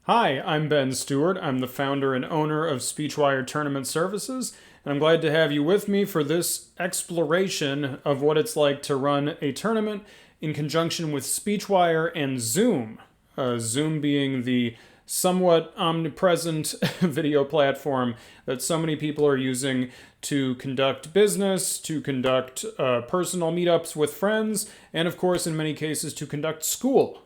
Hi, I'm Ben Stewart. I'm the founder and owner of SpeechWire Tournament Services, and I'm glad to have you with me for this exploration of what it's like to run a tournament in conjunction with SpeechWire and Zoom. Zoom being the somewhat omnipresent video platform that so many people are using to conduct business, to conduct personal meetups with friends, and of course, in many cases, to conduct school.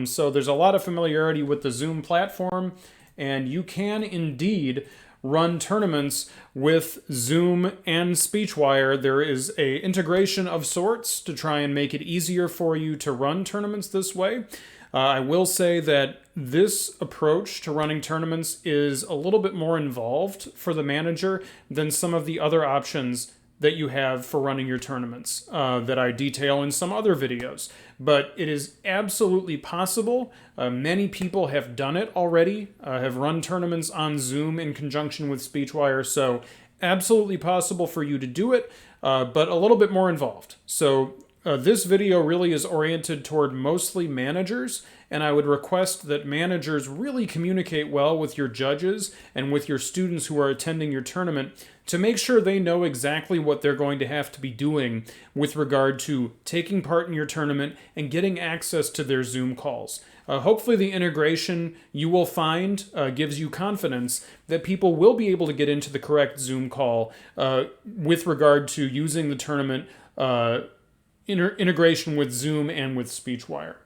So there's a lot of familiarity with the Zoom platform, and you can indeed run tournaments with Zoom and SpeechWire. There is a integration of sorts to try and make it easier for you to run tournaments this way. I will say that this approach to running tournaments is a little bit more involved for the manager than some of the other options that you have for running your tournaments that I detail in some other videos. But it is absolutely possible. Many people have done it already, have run tournaments on Zoom in conjunction with SpeechWire, so absolutely possible for you to do it, but a little bit more involved. So this video really is oriented toward mostly managers, and I would request that managers really communicate well with your judges and with your students who are attending your tournament to make sure they know exactly what they're going to have to be doing with regard to taking part in your tournament and getting access to their Zoom calls. Hopefully the integration you will find gives you confidence that people will be able to get into the correct Zoom call with regard to using the tournament integration with Zoom and with SpeechWire.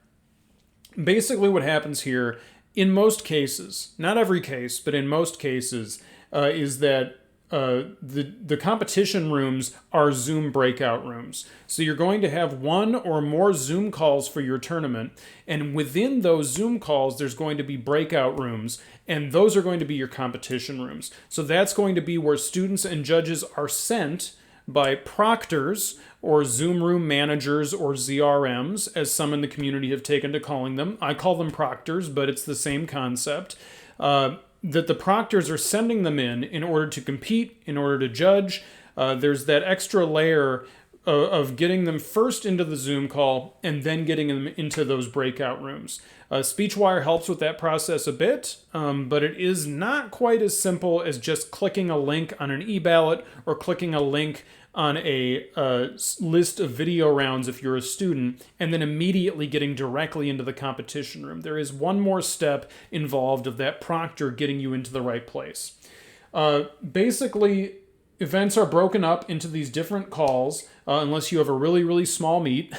Basically what happens here, in most cases, not every case, but in most cases, is that the competition rooms are Zoom breakout rooms. So you're going to have one or more Zoom calls for your tournament, and within those Zoom calls, there's going to be breakout rooms, and those are going to be your competition rooms. So that's going to be where students and judges are sent by proctors or Zoom room managers or ZRMs, as some in the community have taken to calling them. I call them proctors, but it's the same concept. That the proctors are sending them in order to compete, in order to judge. There's that extra layer of getting them first into the Zoom call and then getting them into those breakout rooms. SpeechWire helps with that process a bit, but it is not quite as simple as just clicking a link on an e-ballot or clicking a link on a list of video rounds if you're a student, and then immediately getting directly into the competition room. There is one more step involved of that proctor getting you into the right place. Basically, events are broken up into these different calls, unless you have a really, really small meet,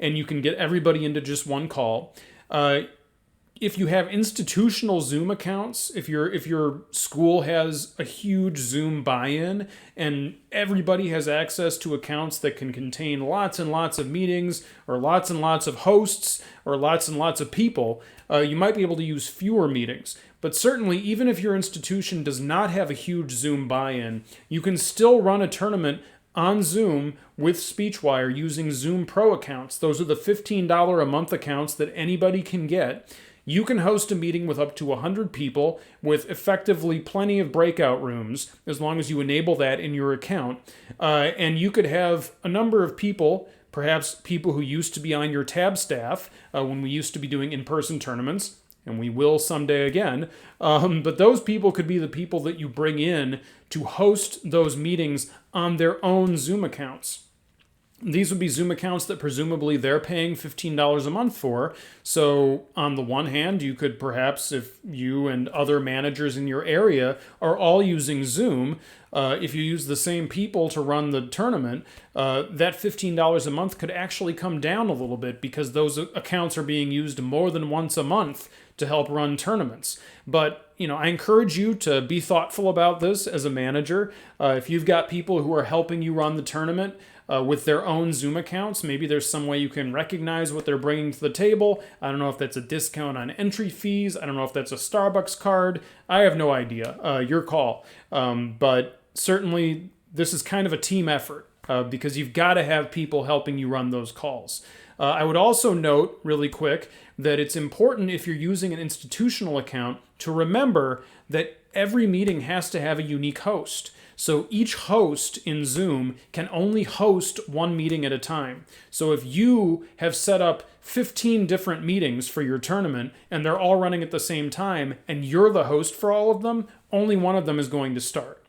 and you can get everybody into just one call. If you have institutional Zoom accounts, if your school has a huge Zoom buy-in and everybody has access to accounts that can contain lots and lots of meetings or lots and lots of hosts or lots and lots of people, you might be able to use fewer meetings. But certainly, even if your institution does not have a huge Zoom buy-in, you can still run a tournament on Zoom with SpeechWire using Zoom Pro accounts. Those are the $15 a month accounts that anybody can get. You can host a meeting with up to 100 people with effectively plenty of breakout rooms, as long as you enable that in your account. And you could have a number of people, perhaps people who used to be on your tab staff when we used to be doing in-person tournaments, and we will someday again. But those people could be the people that you bring in to host those meetings on their own Zoom accounts. These would be Zoom accounts that presumably they're paying $15 a month for. So on the one hand, you could perhaps, if you and other managers in your area are all using Zoom, if you use the same people to run the tournament, that $15 a month could actually come down a little bit because those accounts are being used more than once a month to help run tournaments. But, I encourage you to be thoughtful about this as a manager. If you've got people who are helping you run the tournament with their own Zoom accounts, maybe there's some way you can recognize what they're bringing to the table. I don't know if that's a discount on entry fees. I don't know if that's a Starbucks card. I have no idea. Your call. But certainly, this is kind of a team effort because you've got to have people helping you run those calls. I would also note, really quick, that it's important if you're using an institutional account to remember that every meeting has to have a unique host. So each host in Zoom can only host one meeting at a time. So if you have set up 15 different meetings for your tournament and they're all running at the same time and you're the host for all of them, only one of them is going to start.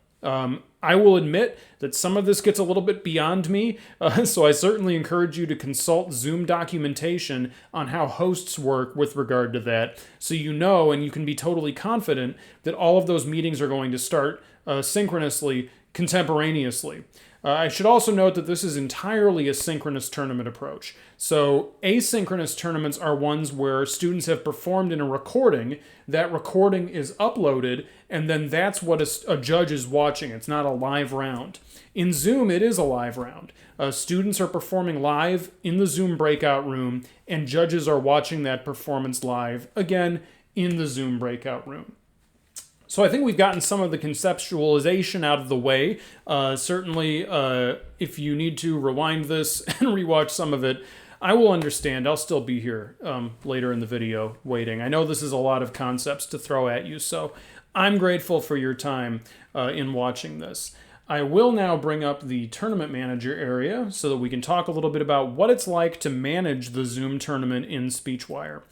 I will admit that some of this gets a little bit beyond me, so I certainly encourage you to consult Zoom documentation on how hosts work with regard to that, so you know and you can be totally confident that all of those meetings are going to start synchronously, contemporaneously. I should also note that this is entirely a synchronous tournament approach. So asynchronous tournaments are ones where students have performed in a recording, that recording is uploaded, and then that's what a judge is watching. It's not a live round. In Zoom, it is a live round. Students are performing live in the Zoom breakout room, and judges are watching that performance live, again, in the Zoom breakout room. So I think we've gotten some of the conceptualization out of the way. Certainly, if you need to rewind this and rewatch some of it, I will understand. I'll still be here later in the video waiting. I know this is a lot of concepts to throw at you, so I'm grateful for your time in watching this. I will now bring up the tournament manager area so that we can talk a little bit about what it's like to manage the Zoom tournament in SpeechWire.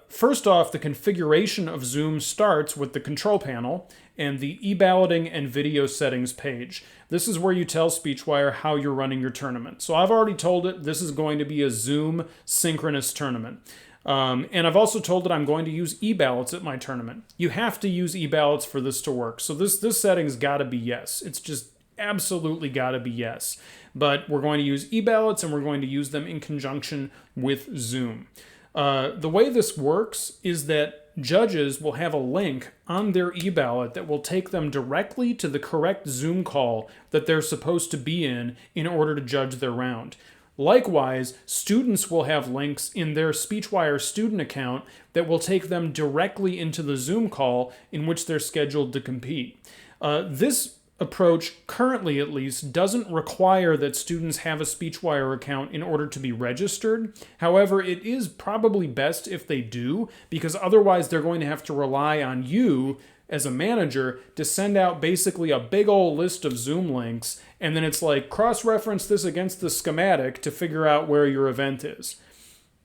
First off, the configuration of Zoom starts with the control panel and the e-balloting and video settings page. This is where you tell SpeechWire how you're running your tournament. So I've already told it this is going to be a Zoom synchronous tournament. And I've also told it I'm going to use e-ballots at my tournament. You have to use e-ballots for this to work. So this setting's got to be yes. It's just absolutely got to be yes. But we're going to use e-ballots and we're going to use them in conjunction with Zoom. The way this works is that judges will have a link on their e-ballot that will take them directly to the correct Zoom call that they're supposed to be in order to judge their round. Likewise, students will have links in their SpeechWire student account that will take them directly into the Zoom call in which they're scheduled to compete. This approach, currently at least, doesn't require that students have a SpeechWire account in order to be registered. However, it is probably best if they do, because otherwise they're going to have to rely on you as a manager to send out basically a big old list of Zoom links, and then it's like cross-reference this against the schematic to figure out where your event is.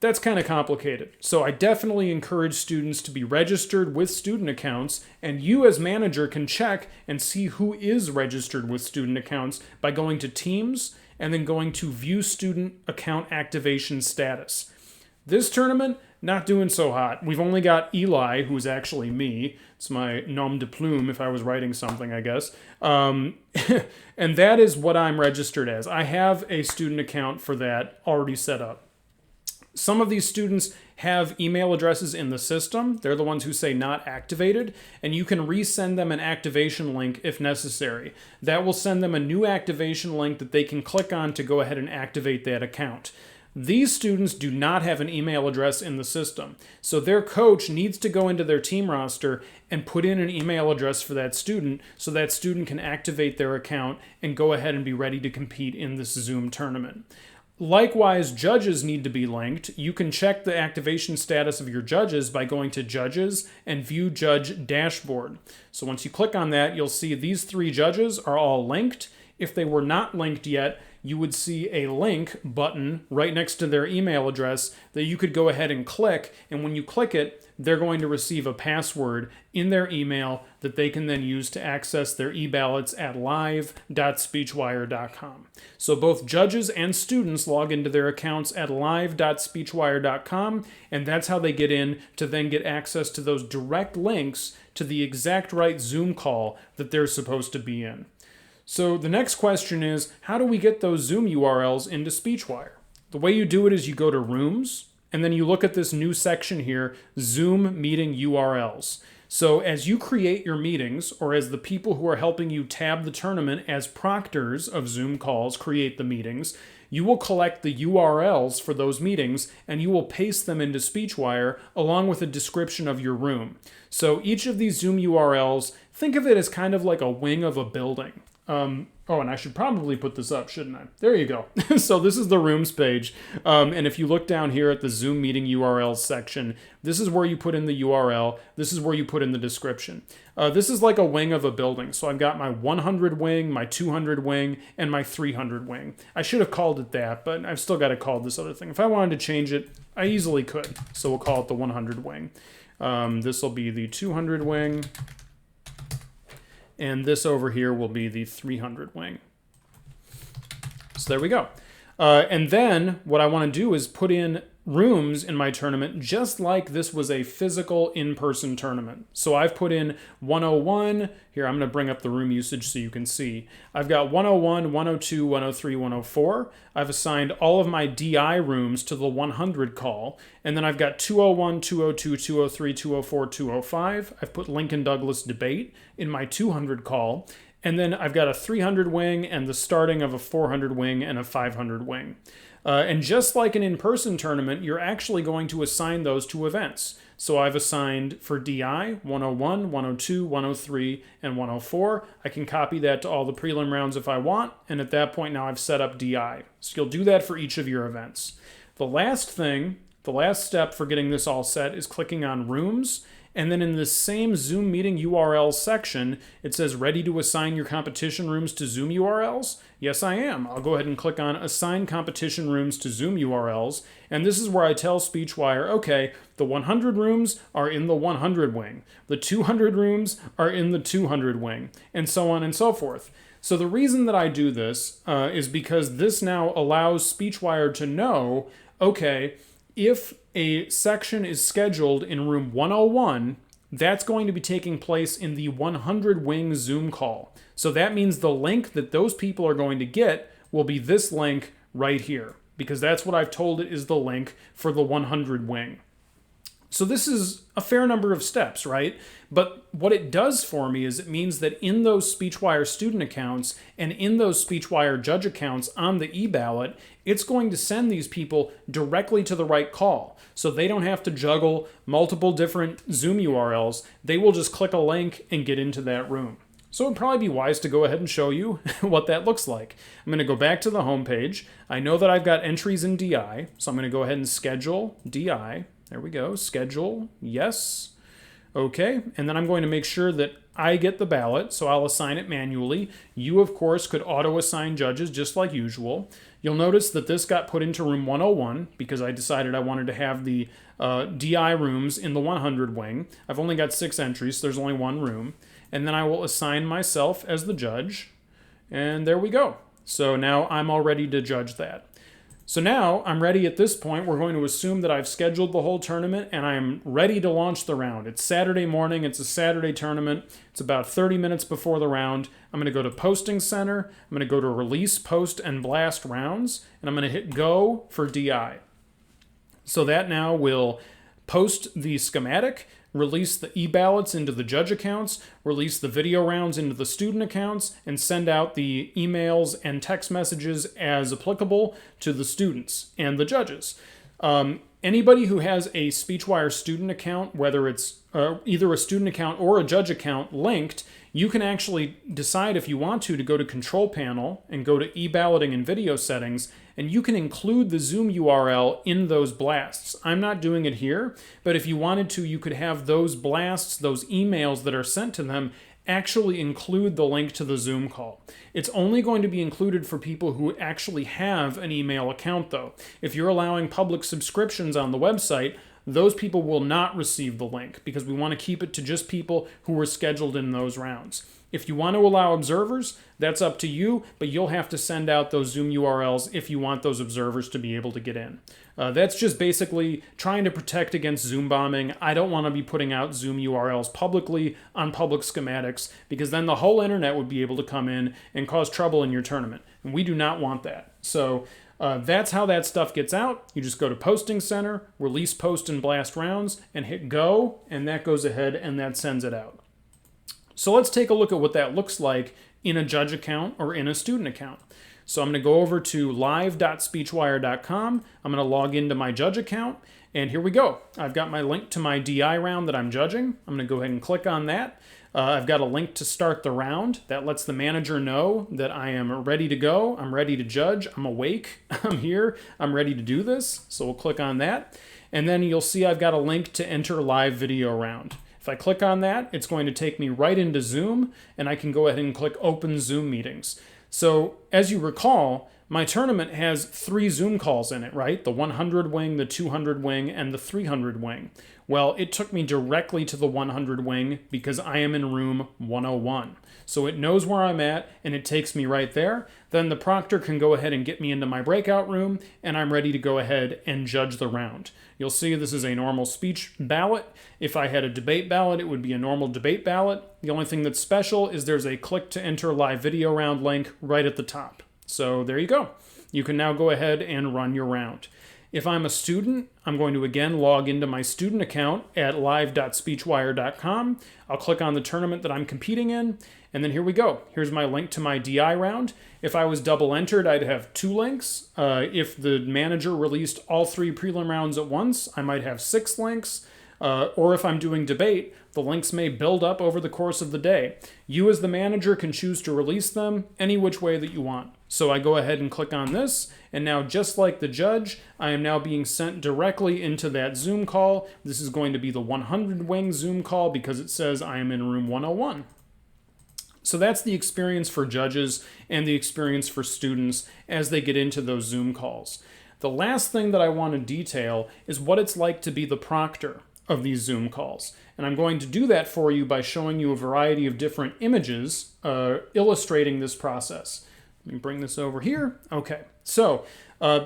That's kind of complicated. So I definitely encourage students to be registered with student accounts, and you as manager can check and see who is registered with student accounts by going to Teams and then going to View Student Account Activation Status. This tournament, not doing so hot. We've only got Eli, who's actually me. It's my nom de plume if I was writing something, I guess. And that is what I'm registered as. I have a student account for that already set up. Some of these students have email addresses in the system. They're the ones who say not activated, and you can resend them an activation link if necessary. That will send them a new activation link that they can click on to go ahead and activate that account. These students do not have an email address in the system, so their coach needs to go into their team roster and put in an email address for that student so that student can activate their account and go ahead and be ready to compete in this Zoom tournament. Likewise, judges need to be linked. You can check the activation status of your judges by going to Judges and View Judge Dashboard. So once you click on that, you'll see these three judges are all linked. If they were not linked yet, you would see a link button right next to their email address that you could go ahead and click, and when you click it, they're going to receive a password in their email that they can then use to access their e-ballots at live.speechwire.com. So both judges and students log into their accounts at live.speechwire.com, and that's how they get in to then get access to those direct links to the exact right Zoom call that they're supposed to be in. So the next question is, how do we get those Zoom URLs into SpeechWire? The way you do it is you go to Rooms, and then you look at this new section here, Zoom Meeting URLs. So as you create your meetings, or as the people who are helping you tab the tournament as proctors of Zoom calls create the meetings, you will collect the URLs for those meetings, and you will paste them into SpeechWire along with a description of your room. So each of these Zoom URLs, think of it as kind of like a wing of a building. Oh, and I should probably put this up, shouldn't I? There you go. So this is the rooms page. And if you look down here at the Zoom meeting URLs section, this is where you put in the URL. This is where you put in the description. This is like a wing of a building. So I've got my 100 wing, my 200 wing, and my 300 wing. I should have called it that, but I've still got to call this other thing. If I wanted to change it, I easily could. So we'll call it the 100 wing. This will be the 200 wing. And this over here will be the 300 wing. So there we go. And then what I want to do is put in rooms in my tournament just like this was a physical in-person tournament. So I've put in 101. Here, I'm going to bring up the room usage so you can see. I've got 101, 102, 103, 104. I've assigned all of my DI rooms to the 100 call. And then I've got 201, 202, 203, 204, 205. I've put Lincoln Douglas debate in my 200 call. And then I've got a 300 wing and the starting of a 400 wing and a 500 wing. And just like an in-person tournament, you're actually going to assign those to events. So I've assigned for DI 101, 102, 103, and 104. I can copy that to all the prelim rounds if I want. And at that point now I've set up DI. So you'll do that for each of your events. The last step for getting this all set is clicking on Rooms. And then in this same Zoom meeting URL section, it says ready to assign your competition rooms to Zoom URLs. Yes, I am. I'll go ahead and click on assign competition rooms to Zoom URLs. And this is where I tell SpeechWire, okay, the 100 rooms are in the 100 wing. The 200 rooms are in the 200 wing, and so on and so forth. So the reason that I do this is because this now allows SpeechWire to know, okay, if a section is scheduled in room 101, that's going to be taking place in the 100 wing Zoom call. So that means the link that those people are going to get will be this link right here, because that's what I've told it is the link for the 100 wing. So this is a fair number of steps, right? But what it does for me is it means that in those SpeechWire student accounts and in those SpeechWire judge accounts on the e-ballot, it's going to send these people directly to the right call. So they don't have to juggle multiple different Zoom URLs. They will just click a link and get into that room. So it'd probably be wise to go ahead and show you what that looks like. I'm going to go back to the home page. I know that I've got entries in DI, so I'm going to go ahead and schedule DI. There we go. Schedule. Yes. Okay. And then I'm going to make sure that I get the ballot, so I'll assign it manually. You, of course, could auto-assign judges just like usual. You'll notice that this got put into room 101 because I decided I wanted to have the DI rooms in the 100 wing. I've only got 6 entries, so there's only 1 room. And then I will assign myself as the judge. And there we go. So now I'm all ready to judge that. So now I'm ready at this point. We're going to assume that I've scheduled the whole tournament and I'm ready to launch the round. It's Saturday morning. It's a Saturday tournament. It's about 30 minutes before the round. I'm going to go to Posting Center. I'm going to go to Release, Post, and Blast Rounds. And I'm going to hit Go for DI. So that now will post the schematic, release the e-ballots into the judge accounts, release the video rounds into the student accounts, and send out the emails and text messages as applicable to the students and the judges. Anybody who has a SpeechWire student account, whether it's either a student account or a judge account linked, you can actually decide if you want to go to Control Panel and go to e-balloting and video settings, and you can include the Zoom URL in those blasts. I'm not doing it here, but if you wanted to, you could have those blasts, those emails that are sent to them, actually include the link to the Zoom call. It's only going to be included for people who actually have an email account, though. If you're allowing public subscriptions on the website, those people will not receive the link because we want to keep it to just people who were scheduled in those rounds. If you want to allow observers, that's up to you, but you'll have to send out those Zoom URLs if you want those observers to be able to get in. That's just basically trying to protect against Zoom bombing. I don't want to be putting out Zoom URLs publicly on public schematics because then the whole internet would be able to come in and cause trouble in your tournament. And we do not want that. So that's how that stuff gets out. You just go to Posting Center, Release, Post, and Blast Rounds, and hit Go, and that goes ahead and that sends it out. So let's take a look at what that looks like in a judge account or in a student account. So I'm going to go over to live.speechwire.com. I'm going to log into my judge account. And here we go. I've got my link to my DI round that I'm judging. I'm going to go ahead and click on that. I've got a link to start the round. That lets the manager know that I am ready to go. I'm ready to judge. I'm awake. I'm here. I'm ready to do this. So we'll click on that. And then you'll see I've got a link to enter live video round. If I click on that, it's going to take me right into Zoom, and I can go ahead and click Open Zoom Meetings. So as you recall, my tournament has 3 Zoom calls in it, right? The 100 wing, the 200 wing, and the 300 wing. Well, it took me directly to the 100 wing because I am in room 101. So it knows where I'm at, and it takes me right there. Then the proctor can go ahead and get me into my breakout room, and I'm ready to go ahead and judge the round. You'll see this is a normal speech ballot. If I had a debate ballot, it would be a normal debate ballot. The only thing that's special is there's a click to enter live video round link right at the top. So there you go. You can now go ahead and run your round. If I'm a student, I'm going to again log into my student account at live.speechwire.com. I'll click on the tournament that I'm competing in, and then here we go. Here's my link to my DI round. If I was double entered, I'd have 2 links. If the manager released all 3 prelim rounds at once, I might have 6 links. Or if I'm doing debate, the links may build up over the course of the day. You as the manager can choose to release them any which way that you want. So I go ahead and click on this, and now just like the judge, I am now being sent directly into that Zoom call. This is going to be the 100 wing Zoom call because it says I am in room 101. So that's the experience for judges and the experience for students as they get into those Zoom calls. The last thing that I want to detail is what it's like to be the proctor of these Zoom calls. And I'm going to do that for you by showing you a variety of different images illustrating this process. Let me bring this over here. Okay, so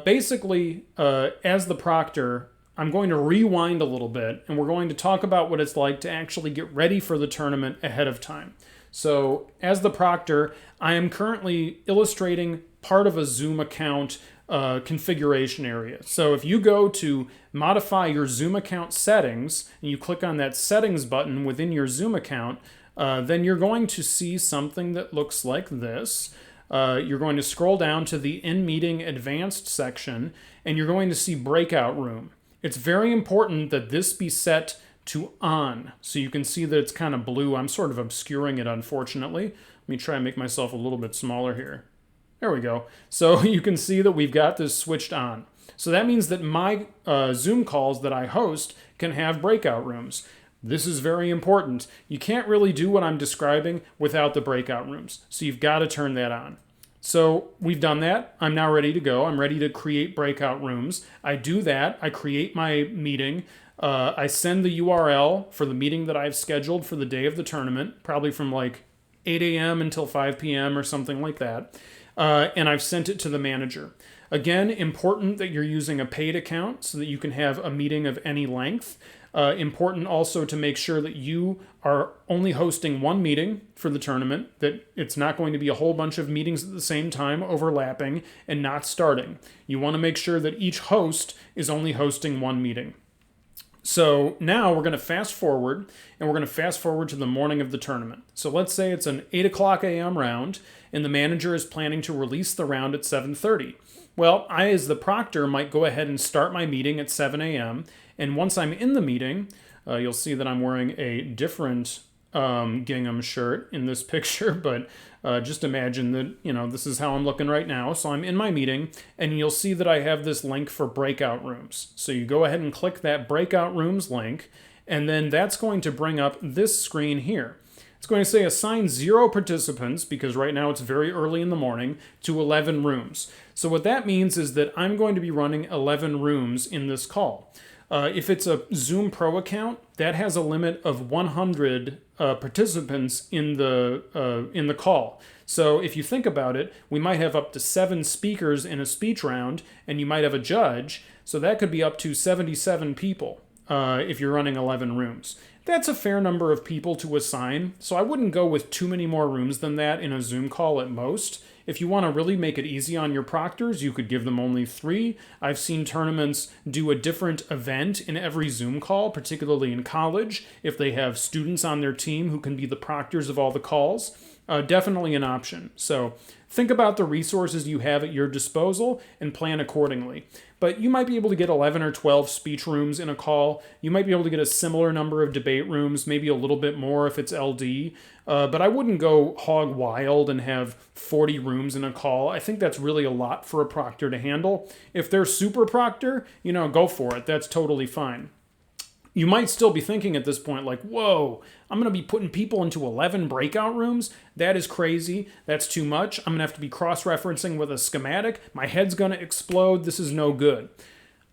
basically, as the proctor, I'm going to rewind a little bit, and we're going to talk about what it's like to actually get ready for the tournament ahead of time. So as the proctor, I am currently illustrating part of a Zoom account configuration area. So if you go to modify your Zoom account settings, and you click on that settings button within your Zoom account, then you're going to see something that looks like this. You're going to scroll down to the in-meeting advanced section, and you're going to see breakout room. It's very important that this be set to on. So you can see that it's kind of blue. I'm sort of obscuring it, unfortunately. Let me try and make myself a little bit smaller here. There we go. So you can see that we've got this switched on. So that means that my Zoom calls that I host can have breakout rooms. This is very important. You can't really do what I'm describing without the breakout rooms. So you've got to turn that on. So we've done that. I'm now ready to go. I'm ready to create breakout rooms. I do that. I create my meeting. I send the URL for the meeting that I've scheduled for the day of the tournament, probably from like 8 a.m. until 5 p.m. or something like that. And I've sent it to the manager. Again, important that you're using a paid account so that you can have a meeting of any length. Important also to make sure that you are only hosting one meeting for the tournament, that it's not going to be a whole bunch of meetings at the same time overlapping and not starting. You want to make sure that each host is only hosting one meeting. So now we're going to fast forward, and we're going to fast forward to the morning of the tournament. So let's say it's an 8 o'clock a.m. round, and the manager is planning to release the round at 7:30. Well, I, as the proctor, might go ahead and start my meeting at 7 a.m., and once I'm in the meeting, you'll see that I'm wearing a different gingham shirt in this picture, but just imagine that, this is how I'm looking right now. So I'm in my meeting, and you'll see that I have this link for breakout rooms. So you go ahead and click that breakout rooms link, and then that's going to bring up this screen here. It's going to say assign 0 participants, because right now it's very early in the morning, to 11 rooms. So what that means is that I'm going to be running 11 rooms in this call. If it's a Zoom Pro account, that has a limit of 100 participants in the call. So if you think about it, we might have up to 7 speakers in a speech round, and you might have a judge. So that could be up to 77 people if you're running 11 rooms. That's a fair number of people to assign, so I wouldn't go with too many more rooms than that in a Zoom call at most. If you want to really make it easy on your proctors, you could give them only 3. I've seen tournaments do a different event in every Zoom call, particularly in college, if they have students on their team who can be the proctors of all the calls. definitely an option. So think about the resources you have at your disposal and plan accordingly. But you might be able to get 11 or 12 speech rooms in a call. You might be able to get a similar number of debate rooms, maybe a little bit more if it's LD. But I wouldn't go hog wild and have 40 rooms in a call. I think that's really a lot for a proctor to handle. If they're super proctor, go for it. That's totally fine. You might still be thinking at this point, like, whoa, I'm going to be putting people into 11 breakout rooms? That is crazy. That's too much. I'm going to have to be cross-referencing with a schematic. My head's going to explode. This is no good.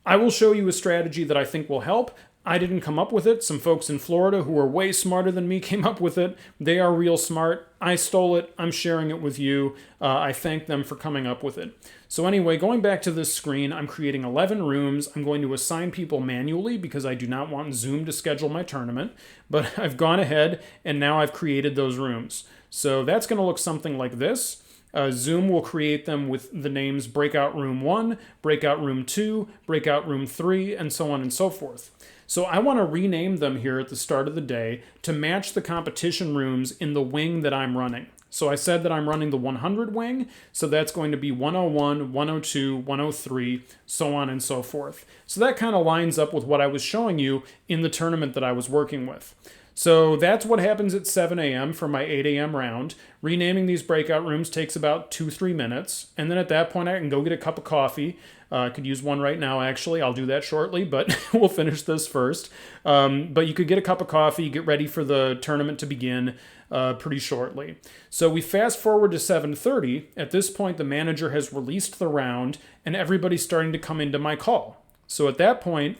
I will show you a strategy that I think will help. I didn't come up with it. Some folks in Florida who are way smarter than me came up with it. They are real smart. I stole it. I'm sharing it with you. I thank them for coming up with it. So anyway, going back to this screen, I'm creating 11 rooms. I'm going to assign people manually because I do not want Zoom to schedule my tournament. But I've gone ahead and now I've created those rooms. So that's going to look something like this. Zoom will create them with the names Breakout Room 1, Breakout Room 2, Breakout Room 3, and so on and so forth. So I want to rename them here at the start of the day to match the competition rooms in the wing that I'm running. So I said that I'm running the 100 wing, so that's going to be 101, 102, 103, so on and so forth. So that kind of lines up with what I was showing you in the tournament that I was working with. So that's what happens at 7 a.m. for my 8 a.m. round. Renaming these breakout rooms takes about 2-3 minutes. And then at that point, I can go get a cup of coffee. I could use one right now, actually. I'll do that shortly, but we'll finish this first. But you could get a cup of coffee, get ready for the tournament to begin pretty shortly. So we fast forward to 7:30. At this point, the manager has released the round, and everybody's starting to come into my call. So at that point,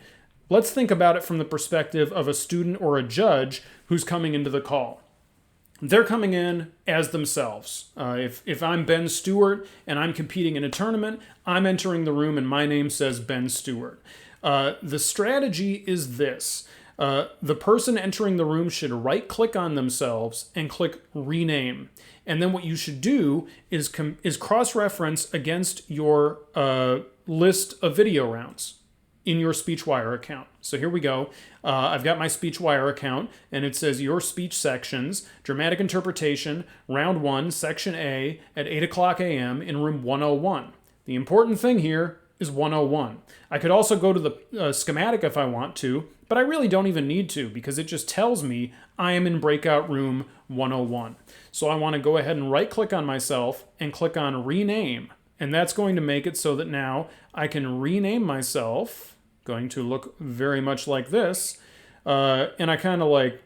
let's think about it from the perspective of a student or a judge who's coming into the call. They're coming in as themselves. If I'm Ben Stewart and I'm competing in a tournament, I'm entering the room and my name says Ben Stewart. The strategy is this. The person entering the room should right-click on themselves and click Rename. And then what you should do is cross-reference against your list of video rounds in your SpeechWire account. So here we go. I've got my SpeechWire account, and it says your speech sections, dramatic interpretation, round 1, section A, at 8 o'clock a.m. in room 101. The important thing here is 101. I could also go to the schematic if I want to, but I really don't even need to because it just tells me I am in breakout room 101. So I want to go ahead and right-click on myself and click on Rename. And that's going to make it so that now I can rename myself, going to look very much like this. And I kind of like,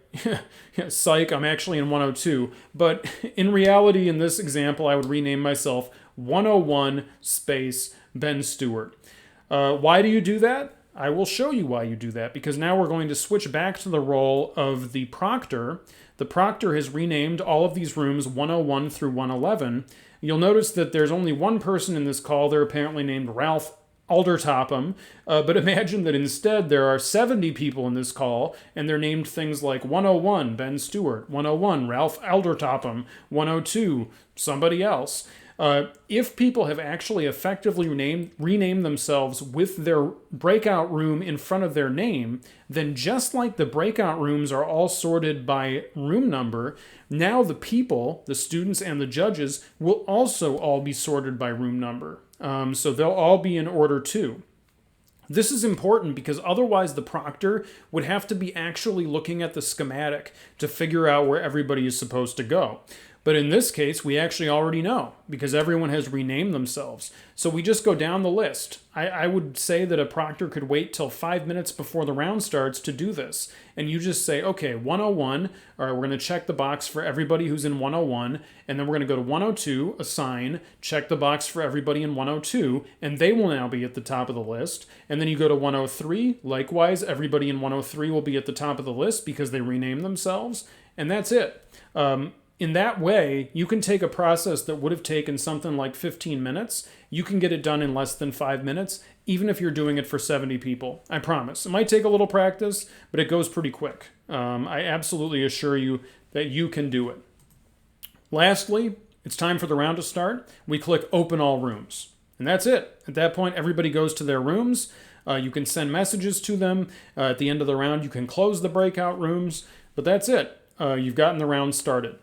psych, I'm actually in 102. But in reality, in this example, I would rename myself 101 space Ben Stewart. Why do you do that? I will show you why you do that, because now we're going to switch back to the role of the proctor. The proctor has renamed all of these rooms 101 through 111. You'll notice that there's only one person in this call. They're apparently named Ralph Aldertopham, but imagine that instead there are 70 people in this call, and they're named things like 101, Ben Stewart, 101, Ralph Aldertopham, 102, somebody else. If people have actually effectively renamed themselves with their breakout room in front of their name, then just like the breakout rooms are all sorted by room number, now the people, the students and the judges, will also all be sorted by room number. So they'll all be in order too. This is important because otherwise the proctor would have to be actually looking at the schematic to figure out where everybody is supposed to go. But in this case, we actually already know because everyone has renamed themselves. So we just go down the list. I would say that a proctor could wait till 5 minutes before the round starts to do this. And you just say, okay, 101, all right, we're going to check the box for everybody who's in 101, and then we're going to go to 102, assign, check the box for everybody in 102, and they will now be at the top of the list. And then you go to 103, likewise, everybody in 103 will be at the top of the list because they renamed themselves, and that's it. In that way, you can take a process that would have taken something like 15 minutes. You can get it done in less than 5 minutes, even if you're doing it for 70 people. I promise. It might take a little practice, but it goes pretty quick. I absolutely assure you that you can do it. Lastly, it's time for the round to start. We click Open All Rooms. And that's it. At that point, everybody goes to their rooms. You can send messages to them. At the end of the round, you can close the breakout rooms. But that's it. you've gotten the round started.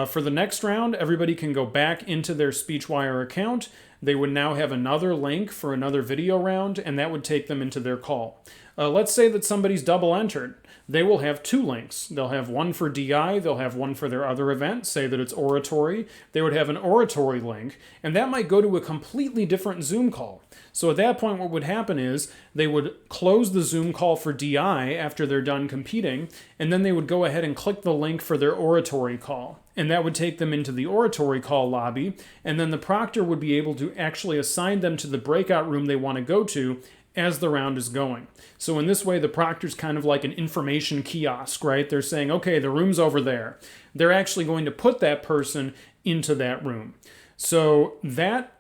For the next round, everybody can go back into their SpeechWire account. They would now have another link for another video round, and that would take them into their call. Let's say that somebody's double entered. They will have two links. They'll have one for DI, they'll have one for their other event, say that it's oratory. They would have an oratory link, and that might go to a completely different Zoom call. So at that point, what would happen is they would close the Zoom call for DI after they're done competing, and then they would go ahead and click the link for their oratory call. And that would take them into the oratory call lobby, and then the proctor would be able to actually assign them to the breakout room they want to go to as the round is going. So in this way, the proctor's kind of like an information kiosk, right? They're saying, okay, the room's over there. They're actually going to put that person into that room. So that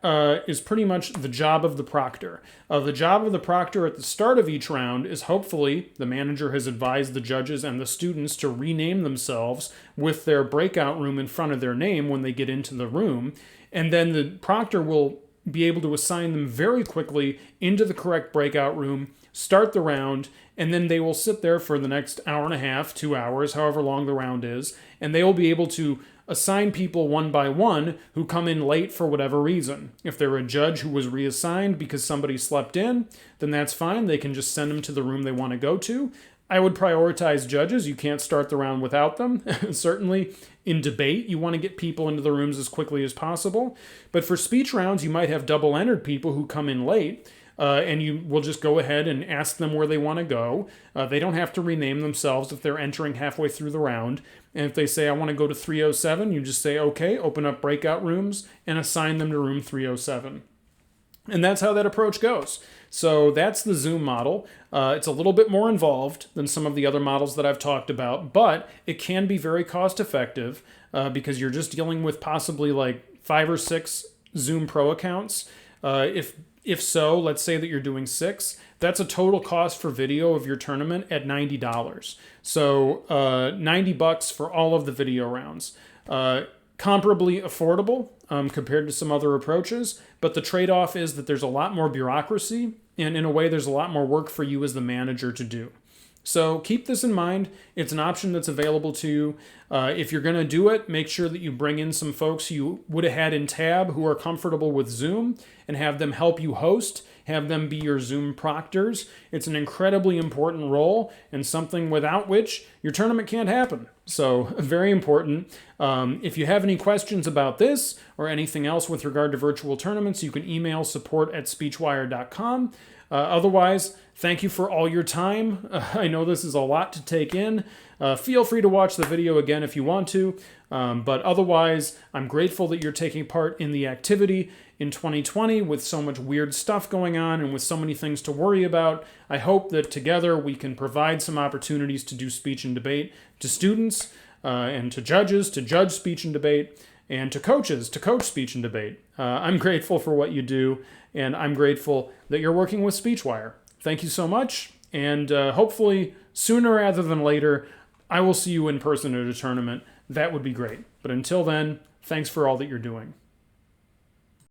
is pretty much the job of the proctor. The job of the proctor at the start of each round is hopefully the manager has advised the judges and the students to rename themselves with their breakout room in front of their name when they get into the room. And then the proctor will be able to assign them very quickly into the correct breakout room, start the round, and then they will sit there for the next hour and a half, 2 hours, however long the round is, and they will be able to assign people one by one who come in late for whatever reason. If they're a judge who was reassigned because somebody slept in, then that's fine. They can just send them to the room they want to go to. I would prioritize judges. You can't start the round without them. Certainly in debate, you want to get people into the rooms as quickly as possible. But for speech rounds, you might have double-entered people who come in late, and you will just go ahead and ask them where they want to go. They don't have to rename themselves if they're entering halfway through the round. And if they say, I want to go to 307, you just say, okay, open up breakout rooms and assign them to room 307. And that's how that approach goes. So that's the Zoom model. It's a little bit more involved than some of the other models that I've talked about, but it can be very cost effective because you're just dealing with possibly like 5 or 6 Zoom Pro accounts. If so, let's say that you're doing 6, that's a total cost for video of your tournament at $90. So $90 for all of the video rounds. Comparably affordable compared to some other approaches, but the trade-off is that there's a lot more bureaucracy, and in a way there's a lot more work for you as the manager to do. So keep this in mind. It's an option that's available to you. If you're going to do it, make sure that you bring in some folks you would have had in tab who are comfortable with Zoom and have them help you host, have them be your Zoom proctors. It's an incredibly important role and something without which your tournament can't happen. So very important. If you have any questions about this or anything else with regard to virtual tournaments, you can email support@speechwire.com. Otherwise, thank you for all your time. I know this is a lot to take in. Feel free to watch the video again if you want to. But otherwise, I'm grateful that you're taking part in the activity in 2020 with so much weird stuff going on and with so many things to worry about. I hope that together we can provide some opportunities to do speech and debate to students and to judges to judge speech and debate, and to coaches to coach speech and debate. I'm grateful for what you do, and I'm grateful that you're working with SpeechWire. Thank you so much, and hopefully sooner rather than later, I will see you in person at a tournament. That would be great. But until then, thanks for all that you're doing.